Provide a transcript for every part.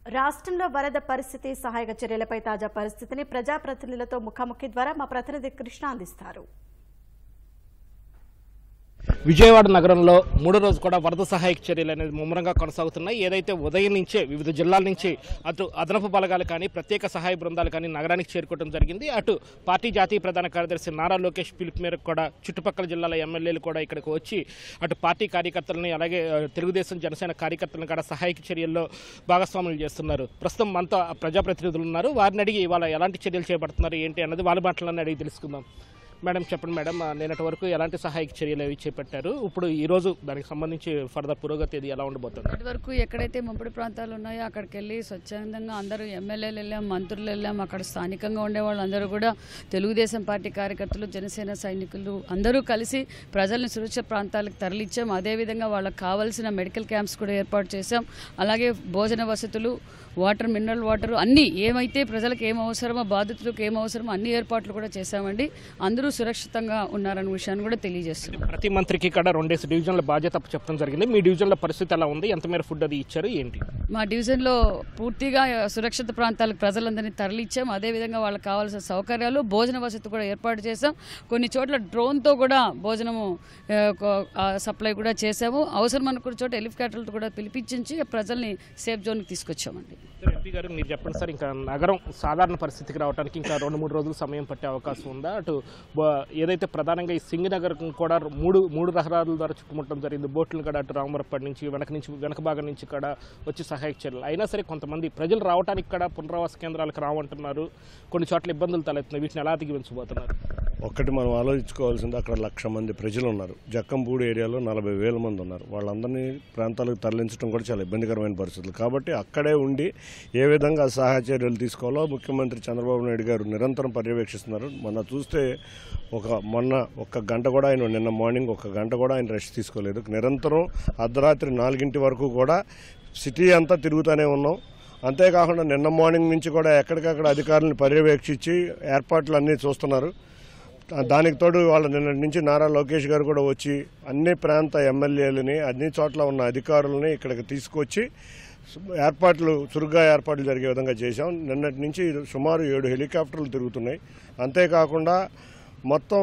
రాష్ట్రంలో వరద పరిస్థితి సహాయక చర్యలపై తాజా పరిస్థితిని ప్రజాప్రతినిధులతో ముఖాముఖి ద్వారా మా ప్రతినిధి కృష్ణ అందిస్తారు. విజయవాడ నగరంలో మూడో రోజు కూడా వరద సహాయక చర్యలు అనేది ముమ్మరంగా కొనసాగుతున్నాయి. ఏదైతే ఉదయం నుంచే వివిధ జిల్లాల నుంచి అటు అదనపు బలగాలు కానీ ప్రత్యేక సహాయ బృందాలు కానీ నగరానికి చేరుకోవడం జరిగింది. అటు పార్టీ జాతీయ ప్రధాన కార్యదర్శి నారా లోకేష్ పిలుపు మేరకు కూడా చుట్టుపక్కల జిల్లాల ఎమ్మెల్యేలు కూడా ఇక్కడికి వచ్చి అటు పార్టీ కార్యకర్తలని అలాగే తెలుగుదేశం జనసేన కార్యకర్తలను కూడా సహాయక చర్యల్లో భాగస్వాములు చేస్తున్నారు. ప్రస్తుతం మనతో ప్రజాప్రతినిధులు ఉన్నారు. వారిని అడిగి ఇవాళ ఎలాంటి చర్యలు చేపడుతున్నారు ఏంటి అన్నది వాళ్ళ మాటలను అడిగి తెలుసుకుందాం. మేడం చెప్పండి మేడం, నిన్నటి వరకు ఎలాంటి సహాయక చర్యలు అవి చేపట్టారు? ఇప్పుడు ఈ రోజు దానికి సంబంధించి ఫర్దర్ పురోగతి ఇది ఎలా ఉండబోతుంది? ఇప్పటి వరకు ఎక్కడైతే ముంపుడు ప్రాంతాలు ఉన్నాయో అక్కడికి వెళ్ళి స్వచ్ఛందంగా అందరూ ఎమ్మెల్యేలు వెళ్ళాం, మంత్రులు వెళ్ళాం. అక్కడ స్థానికంగా ఉండే వాళ్ళందరూ కూడా తెలుగుదేశం పార్టీ కార్యకర్తలు, జనసేన సైనికులు అందరూ కలిసి ప్రజల్ని సురక్షిత ప్రాంతాలకు తరలించాం. అదేవిధంగా వాళ్ళకి కావాల్సిన మెడికల్ క్యాంప్స్ కూడా ఏర్పాటు చేశాం. అలాగే భోజన వసతులు, వాటర్, మినరల్ వాటర్ అన్నీ ఏమైతే ప్రజలకు ఏం అవసరమో, బాధితులకు ఏం అవసరమో అన్ని ఏర్పాట్లు కూడా చేశామండి. అందరూ సురక్షితంగా ఉన్నారన్న విషయాన్ని కూడా తెలియజేస్తున్నాం. ప్రతి మంత్రికి ఇక్కడ 2 డివిజన్ల బాధ్యత చెప్పడం జరిగింది. మీ డివిజన్ల పరిస్థితి ఎలా ఉంది? ఎంత మేర ఫుడ్ అది ఇచ్చారు ఏంటి? మా డివిజన్లో పూర్తిగా సురక్షిత ప్రాంతాలకు ప్రజలందరినీ తరలించాం. అదేవిధంగా వాళ్ళకి కావాల్సిన సౌకర్యాలు, భోజన వసతి కూడా ఏర్పాటు చేశాం. కొన్ని చోట్ల డ్రోన్తో కూడా భోజనము సప్లై కూడా చేశాము. అవసరం అనుకున్న చోట హెలికాప్టర్లతో కూడా పిలిపించి ప్రజల్ని సేఫ్ జోన్కి తీసుకొచ్చామండి. ఎంపీ గారు మీరు చెప్పండి సార్, ఇంకా నగరం సాధారణ పరిస్థితికి రావడానికి ఇంకా 2-3 రోజులు సమయం పట్టే అవకాశం ఉందా? అటు ఏదైతే ప్రధానంగా ఈ సింగనగర్ కూడా మూడు రహదారుల ద్వారా చుట్టుముట్టడం జరిగింది. బోట్లను కూడా అటు రామవరపేట నుంచి వెనక భాగం నుంచి కూడా వచ్చి సహాయక చర్యలు అయినా సరే కొంతమంది ప్రజలు రావడానికి కూడా పునరావాస కేంద్రాలకు రావంటున్నారు. కొన్ని చోట్ల ఇబ్బందులు తలెత్తున్నాయి. వీటిని ఎలా అధిగమించబోతున్నారు? ఒక్కటి మనం ఆలోచించుకోవాల్సింది, అక్కడ 1,00,000 మంది ప్రజలు ఉన్నారు. జక్కంపూడి ఏరియాలో 40,000 మంది ఉన్నారు. వాళ్ళందరినీ ప్రాంతాలకు తరలించడం కూడా చాలా ఇబ్బందికరమైన పరిస్థితులు. కాబట్టి అక్కడే ఉండి ఏ విధంగా సహాయ చర్యలు తీసుకోవాలో ముఖ్యమంత్రి చంద్రబాబు నాయుడు గారు నిరంతరం పర్యవేక్షిస్తున్నారు. మొన్న చూస్తే మొన్న 1 గంట కూడా ఆయన, నిన్న మార్నింగ్ 1 గంట కూడా ఆయన రెస్ట్ తీసుకోలేదు. నిరంతరం అర్ధరాత్రి 4 వరకు కూడా సిటీ అంతా తిరుగుతూనే ఉన్నాం. అంతేకాకుండా నిన్న మార్నింగ్ నుంచి కూడా ఎక్కడికక్కడ అధికారులను పర్యవేక్షించి ఏర్పాట్లు అన్నీ చూస్తున్నారు. దానికి తోడు వాళ్ళ నిన్న నుంచి నారా లోకేష్ గారు కూడా వచ్చి అన్ని ప్రాంత ఎమ్మెల్యేలని, అన్ని చోట్ల ఉన్న అధికారులని ఇక్కడికి తీసుకొచ్చి చురుగ్గా ఏర్పాట్లు జరిగే విధంగా చేశాం. నిన్నటి నుంచి సుమారు 7 హెలికాప్టర్లు తిరుగుతున్నాయి. అంతేకాకుండా మొత్తం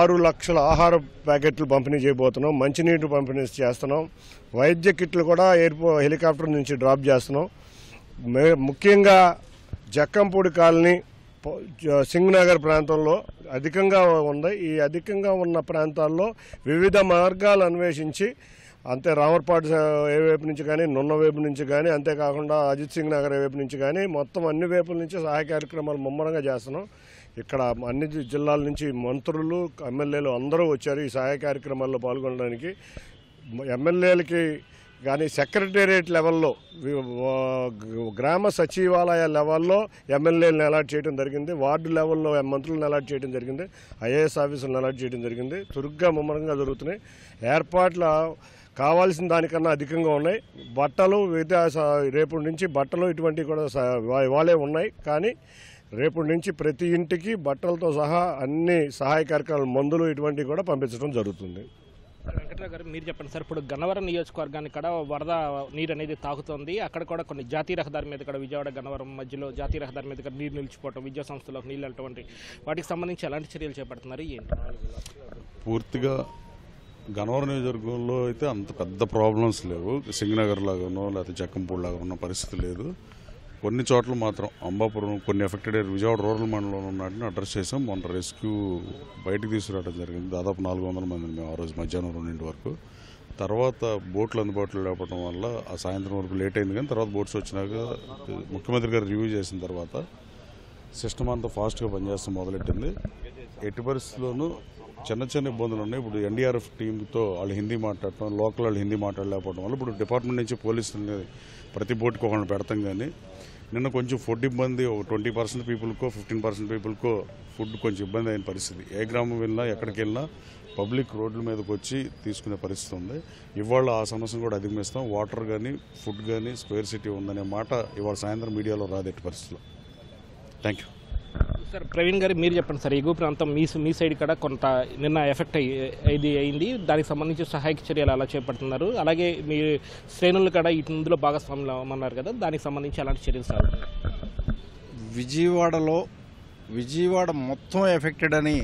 6 లక్షల ఆహార ప్యాకెట్లు పంపిణీ చేయబోతున్నాం. మంచినీటి పంపిణీ చేస్తున్నాం. వైద్య కిట్లు కూడా హెలికాప్టర్ నుంచి డ్రాప్ చేస్తున్నాం. ముఖ్యంగా జక్కంపూడి కాలనీ, సింగనగర్ ప్రాంతంలో అధికంగా ఉంది. ఈ అధికంగా ఉన్న ప్రాంతాల్లో వివిధ మార్గాలు అన్వేషించి, అంతే రామర్పాడు ఏ వైపు నుంచి కానీ, నున్న వైపు నుంచి కానీ, అంతేకాకుండా అజిత్ సింగ్ నగర్ వైపు నుంచి కానీ మొత్తం అన్ని వైపుల నుంచి సహాయ కార్యక్రమాలు ముమ్మరంగా చేస్తున్నాం. ఇక్కడ అన్ని జిల్లాల నుంచి మంత్రులు, ఎమ్మెల్యేలు అందరూ వచ్చారు ఈ సహాయ కార్యక్రమాల్లో పాల్గొనడానికి. ఎమ్మెల్యేలకి కానీ సెక్రటేరియట్ లెవెల్లో, గ్రామ సచివాలయ లెవెల్లో ఎమ్మెల్యేలను అలాట్ చేయడం జరిగింది. వార్డు లెవెల్లో మంత్రులను అలాట్ చేయడం జరిగింది. ఐఏఎస్ ఆఫీసులను అలాట్ చేయడం జరిగింది. చురుగ్గా ముమ్మరంగా జరుగుతున్నాయి. ఏర్పాట్లు కావాల్సిన దానికన్నా అధికంగా ఉన్నాయి. బట్టలు రేపటి నుంచి బట్టలు ఇటువంటివి కూడా వాళ్ళే ఉన్నాయి. కానీ రేపటి నుంచి ప్రతి ఇంటికి బట్టలతో సహా అన్ని సహాయ కార్యక్రమాలు, మందులు ఇటువంటివి కూడా పంపించడం జరుగుతుంది. వెంకట్రావు గారు మీరు చెప్పండి సార్, ఇప్పుడు గన్నవరం నియోజకవర్గానికి కూడా వరద నీరు అనేది తాకుతోంది. అక్కడ కూడా కొన్ని జాతీయ రహదారి మీద కూడా విజయవాడ గన్నవరం మధ్యలో జాతీయ రహదారి మీద నీరు నిలిచిపోవటం, విద్యా సంస్థలకు నీళ్ళు వెళ్ళటువంటి వాటికి సంబంధించి ఎలాంటి చర్యలు చేపడుతున్నారు ఏంటి? పూర్తిగా గన్నవరం నియోజకవర్గంలో అయితే అంత పెద్ద ప్రాబ్లమ్స్ లేవు. సింగనగర్ లాగానో లేకపోతే జక్కంపూడి లాగా ఉన్న పరిస్థితి లేదు. కొన్ని చోట్ల మాత్రం అంబాపురం, కొన్ని ఎఫెక్టెడ్ ఏరియా విజయవాడ రూరల్ మండలంలో ఉన్నట్టు అడ్రస్ చేసాం. మొన్న రెస్క్యూ బయటకు తీసుకురావడం జరిగింది. దాదాపు 400 మందిని మేము ఆ రోజు మధ్యాహ్నం 2 వరకు. తర్వాత బోట్లు అందుబాటులో లేకపోవడం వల్ల ఆ సాయంత్రం వరకు లేట్ అయింది. కానీ తర్వాత బోట్స్ వచ్చినాక ముఖ్యమంత్రి గారు రివ్యూ చేసిన తర్వాత సిస్టమ్ అంతా ఫాస్ట్గా పనిచేస్తాం మొదలెట్టింది. ఎట్టి పరిస్థితుల్లోనూ చిన్న ఇబ్బందులు ఉన్నాయి. ఇప్పుడు ఎన్డీఆర్ఎఫ్ టీంతో వాళ్ళు హిందీ మాట్లాడటం, లోకల్ వాళ్ళు హిందీ మాట్లాడలేకపోవడం వల్ల ఇప్పుడు డిపార్ట్మెంట్ నుంచి పోలీసులని ప్రతి బోటుకి ఒకళ్ళు పెడతాం. కానీ నిన్న కొంచెం ఫుడ్ ఇబ్బంది, 20% పీపుల్కో 15% పీపుల్కో ఫుడ్ కొంచెం ఇబ్బంది అయిన పరిస్థితి. ఏ గ్రామం వెళ్ళినా ఎక్కడికి వెళ్ళినా పబ్లిక్ రోడ్ల మీదకి వచ్చి తీసుకునే పరిస్థితి ఉంది. ఇవాళ ఆ సమస్యను కూడా అధిగమిస్తాం. వాటర్ కానీ, ఫుడ్ కానీ, స్క్వేర్ సిటీ ఉందనే మాట ఇవాళ సాయంత్రం మీడియాలో రాదేటి పరిస్థితిలో. Thank you. సార్ ప్రవీణ్ గారు మీరు చెప్పండి సార్, ఎగువ ప్రాంతం మీ సైడ్ కూడా కొంత నిన్న ఎఫెక్ట్ అయింది, దానికి సంబంధించి సహాయక చర్యలు ఎలా చేపడుతున్నారు, అలాగే మీ శ్రేణులు కూడా ఇందులో భాగస్వాములు అన్నారు కదా, దానికి సంబంధించి ఎలాంటి చర్యలు సార్? విజయవాడ మొత్తం ఎఫెక్టెడ్ అని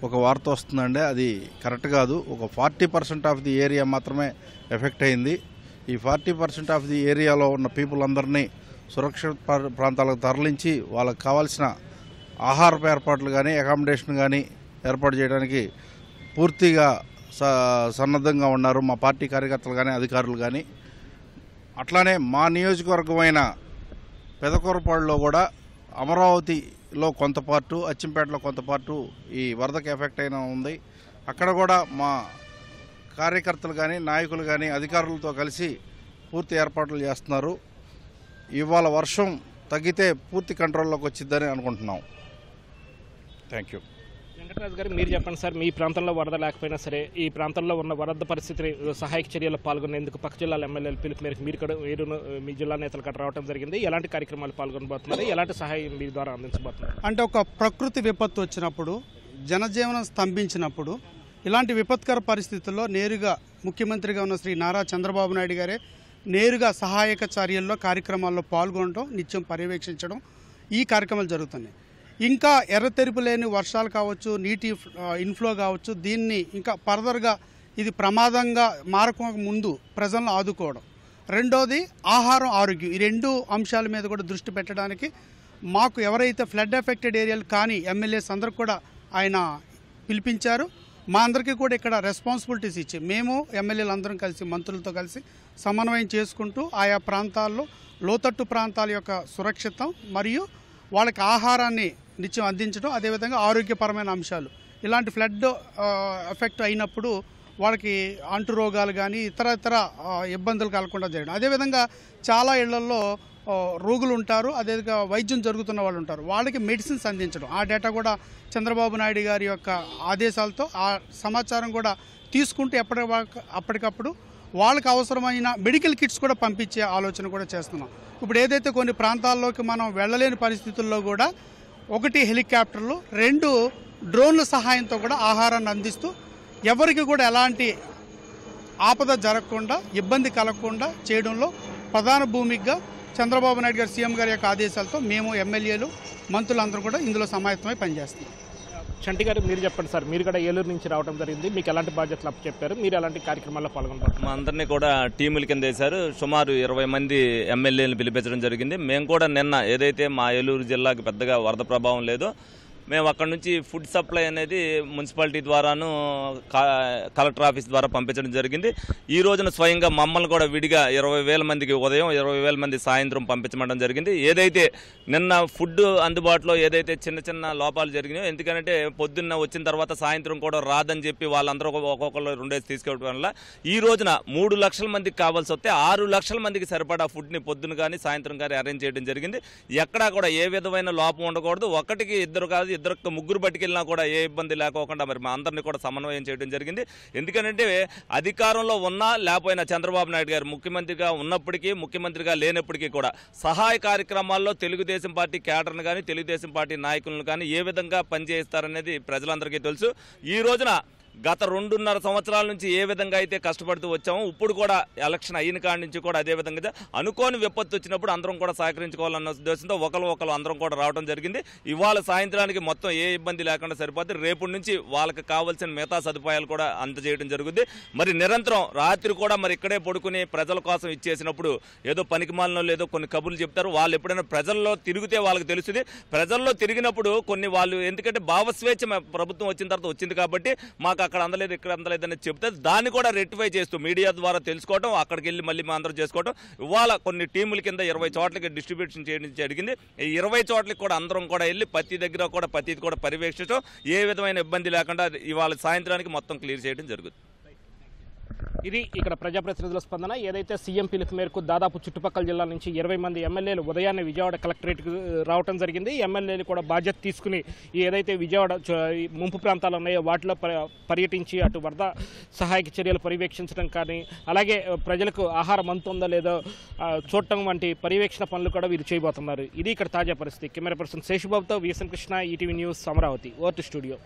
ఒక వార్త వస్తుందండి. అది కరెక్ట్ కాదు. ఒక 40% ఆఫ్ ది ఏరియా మాత్రమే ఎఫెక్ట్ అయింది. ఈ 40% ఆఫ్ ది ఏరియాలో ఉన్న పీపుల్ అందరినీ సురక్షిత ప్రాంతాలకు తరలించి వాళ్ళకి కావాల్సిన ఆహారపు ఏర్పాట్లు కానీ అకామిడేషన్ కానీ ఏర్పాటు చేయడానికి పూర్తిగా సన్నద్ధంగా ఉన్నారు మా పార్టీ కార్యకర్తలు కానీ అధికారులు కానీ. అట్లానే మా నియోజకవర్గమైన పెదకూరపాడులో కూడా అమరావతిలో కొంత పార్టు, అచ్చంపేటలో కొంత పార్టు ఈ వరదకు ఎఫెక్ట్ అయిన ఉంది. అక్కడ కూడా మా కార్యకర్తలు కానీ నాయకులు కానీ అధికారులతో కలిసి పూర్తి ఏర్పాట్లు చేస్తున్నారు. ఇవాళ వర్షం తగ్గితే పూర్తి కంట్రోల్లోకి వచ్చిందని అనుకుంటున్నాం. Thank you. వెంకటరాజు గారు మీరు చెప్పండి సార్, మీ ప్రాంతంలో వరద లేకపోయినా సరే ఈ ప్రాంతంలో ఉన్న వరద పరిస్థితిని సహాయక చర్యలు పాల్గొనేందుకు పక్క జిల్లాల ఎమ్మెల్యేల పిలుపు మేరకు మీరు కూడా మీ జిల్లా నేతలు కూడా రావడం జరిగింది. ఎలాంటి కార్యక్రమాలు పాల్గొనబోతున్నారు, ఎలాంటి సహాయం మీ ద్వారా అందించబోతున్నారు? అంటే ఒక ప్రకృతి విపత్తు వచ్చినప్పుడు, జనజీవనం స్తంభించినప్పుడు, ఇలాంటి విపత్కర పరిస్థితుల్లో నేరుగా ముఖ్యమంత్రిగా ఉన్న శ్రీ నారా చంద్రబాబు నాయుడు గారే నేరుగా సహాయక చర్యల్లో కార్యక్రమాల్లో పాల్గొనడం, నిత్యం పర్యవేక్షించడం ఈ కార్యక్రమాలు జరుగుతున్నాయి. ఇంకా ఎర్రతెరుపు లేని వర్షాలు కావచ్చు, నీటి ఇన్ఫ్లో కావచ్చు, దీన్ని ఇంకా ఫర్దర్గా ఇది ప్రమాదంగా మారక ముందు ప్రజలను ఆదుకోవడం. రెండోది ఆహారం, ఆరోగ్యం, ఈ రెండు అంశాల మీద కూడా దృష్టి పెట్టడానికి మాకు ఎవరైతే ఫ్లడ్ ఎఫెక్టెడ్ ఏరియాలు కానీ ఎమ్మెల్యేస్ అందరూ కూడా ఆయన పిలిపించారు. మా అందరికీ కూడా ఇక్కడ రెస్పాన్సిబిలిటీస్ ఇచ్చి మేము ఎమ్మెల్యేలు అందరం కలిసి మంత్రులతో కలిసి సమన్వయం చేసుకుంటూ ఆయా ప్రాంతాల్లో లోతట్టు ప్రాంతాల యొక్క సురక్షితం మరియు వాళ్ళకి ఆహారాన్ని నిత్యం అందించడం, అదేవిధంగా ఆరోగ్యపరమైన అంశాలు ఇలాంటి ఫ్లడ్ ఎఫెక్ట్ అయినప్పుడు వాళ్ళకి అంటు రోగాలు కానీ ఇతర ఇబ్బందులు కలగకుండా చేయడం. అదేవిధంగా చాలా ఇళ్లలో రోగులు ఉంటారు, అదేవిధంగా వైద్యం జరుగుతున్న వాళ్ళు ఉంటారు, వాళ్ళకి మెడిసిన్స్ అందించడం. ఆ డేటా కూడా చంద్రబాబు నాయుడు గారి యొక్క ఆదేశాలతో ఆ సమాచారం కూడా తీసుకుంటూ అప్పటికప్పుడు వాళ్ళకి అవసరమైన మెడికల్ కిట్స్ కూడా పంపించే ఆలోచన కూడా చేస్తున్నాం. ఇప్పుడు ఏదైతే కొన్ని ప్రాంతాల్లోకి మనం వెళ్ళలేని పరిస్థితుల్లో కూడా 1 హెలికాప్టర్లు, 2 డ్రోన్ల సహాయంతో కూడా ఆహారాన్ని అందిస్తూ ఎవరికి కూడా ఎలాంటి ఆపద జరగకుండా, ఇబ్బంది కలగకుండా చేయడంలో ప్రధాన భూమిగా చంద్రబాబు నాయుడు గారు సీఎం గారి యొక్క ఆదేశాలతో మేము ఎమ్మెల్యేలు, మంత్రులందరూ కూడా ఇందులో సమాయత్తమై పనిచేస్తున్నాం. చంటి గారు మీరు చెప్పండి సార్, మీరు కూడా ఏలూరు నుంచి రావడం జరిగింది, మీకు ఎలాంటి బాధ్యతలు అప్పచెప్పారు, మీరు ఎలాంటి కార్యక్రమాల్లో పాల్గొంటారు? మా అందరినీ కూడా టీముల కింద వేశారు. సుమారు 20 మంది ఎమ్మెల్యేలను పిలిపించడం జరిగింది. మేము కూడా నిన్న ఏదైతే మా ఏలూరు జిల్లాకి పెద్దగా వరద ప్రభావం లేదో మేము అక్కడ నుంచి ఫుడ్ సప్లై అనేది మున్సిపాలిటీ ద్వారాను కలెక్టర్ ఆఫీస్ ద్వారా పంపించడం జరిగింది. ఈ రోజున స్వయంగా మమ్మల్ని కూడా విడిగా 20,000 మందికి ఉదయం, 20,000 మంది సాయంత్రం పంపించడం జరిగింది. ఏదైతే నిన్న ఫుడ్ అందుబాటులో ఏదైతే చిన్న లోపాలు జరిగినాయో, ఎందుకంటే పొద్దున్న వచ్చిన తర్వాత సాయంత్రం కూడా రాదని చెప్పి వాళ్ళందరూ ఒక్కొక్కరు 2 డేస్ తీసుకోవడం వల్ల ఈ రోజున 3 లక్షల మందికి కావాల్సి వస్తే 6 లక్షల మందికి సరిపడా ఫుడ్ని పొద్దున కానీ సాయంత్రం కానీ అరేంజ్ చేయడం జరిగింది. ఎక్కడా కూడా ఏ విధమైన లోపం ఉండకూడదు. ఒకటికి ఇద్దరు కాదు, ఇద్దరు ముగ్గురు పట్టుకెళ్ళినా కూడా ఏ ఇబ్బంది లేకోకుండా మరి మా అందరినీ కూడా సమన్వయం చేయడం జరిగింది. ఎందుకంటే అధికారంలో ఉన్నా లేకపోయినా చంద్రబాబు నాయుడు గారు ముఖ్యమంత్రిగా ఉన్నప్పటికీ, ముఖ్యమంత్రిగా లేనప్పటికీ కూడా సహాయ కార్యక్రమాల్లో తెలుగుదేశం పార్టీ క్యాడర్ను కానీ తెలుగుదేశం పార్టీ నాయకులను కానీ ఏ విధంగా పనిచేస్తారనేది ప్రజలందరికీ తెలుసు. ఈ రోజున గత 2.5 సంవత్సరాల నుంచి ఏ విధంగా అయితే కష్టపడుతూ వచ్చామో, ఇప్పుడు కూడా ఎలక్షన్ అయిన కాడి నుంచి కూడా అదే విధంగా అనుకోని విపత్తు వచ్చినప్పుడు అందరం కూడా సహకరించుకోవాలన్న ఉద్దేశంతో ఒకరు అందరం కూడా రావడం జరిగింది. ఇవాళ సాయంత్రానికి మొత్తం ఏ ఇబ్బంది లేకుండా సరిపోతే రేపటి నుంచి వాళ్ళకి కావాల్సిన మిగతా సదుపాయాలు కూడా అందజేయడం జరుగుతుంది. మరి నిరంతరం రాత్రి కూడా మరి ఇక్కడే పడుకుని ప్రజల కోసం ఇచ్చేసినప్పుడు ఏదో పనికిమాలిన ఏదో కొన్ని కబుర్లు చెప్తారు. వాళ్ళు ఎప్పుడైనా ప్రజల్లో తిరిగితే వాళ్ళకి తెలుస్తుంది. ప్రజల్లో తిరిగినప్పుడు కొన్ని వాళ్ళు ఎందుకంటే భావస్వేచ్ఛ ప్రభుత్వం వచ్చిన తర్వాత వచ్చింది కాబట్టి మాకు అక్కడ అందలేదు, ఇక్కడ అందలేదు అని చెప్తే దాన్ని కూడా రెక్టిఫై చేస్తూ మీడియా ద్వారా తెలుసుకోవడం, అక్కడికి వెళ్ళి మళ్ళీ మా అందరూ చేసుకోవడం. ఇవాళ కొన్ని టీముల కింద 20 చోట్లకి డిస్ట్రిబ్యూషన్ చేయడం జరిగింది. ఈ 20 చోట్లకి కూడా అందరం కూడా వెళ్ళి ప్రతి దగ్గర కూడా ప్రతిది కూడా పర్యవేక్షించడం, ఏ విధమైన ఇబ్బంది లేకుండా ఇవాళ సాయంత్రానికి మొత్తం క్లియర్ చేయడం జరుగుతుంది. ఇది ఇక్కడ ప్రజాప్రతినిధుల స్పందన. ఏదైతే సీఎం పిలుపు మేరకు దాదాపు చుట్టుపక్కల జిల్లాల నుంచి 20 మంది ఎమ్మెల్యేలు ఉదయాన్నే విజయవాడ కలెక్టరేట్కు రావడం జరిగింది. ఎమ్మెల్యేలు కూడా బాధ్యత తీసుకుని ఏదైతే విజయవాడ ముంపు ప్రాంతాలు ఉన్నాయో వాటిలో పర్యటించి అటు వరద సహాయక చర్యలు పర్యవేక్షించడం కానీ, అలాగే ప్రజలకు ఆహారం అందుతుందో లేదో చూడటం వంటి పర్యవేక్షణ పనులు కూడా వీరు చేయబోతున్నారు. ఇది ఇక్కడ తాజా పరిస్థితి. కెమెరా పర్సన్ శేషుబాబుతో VSN Krishna, ETV news, Amaravati. Over to studio.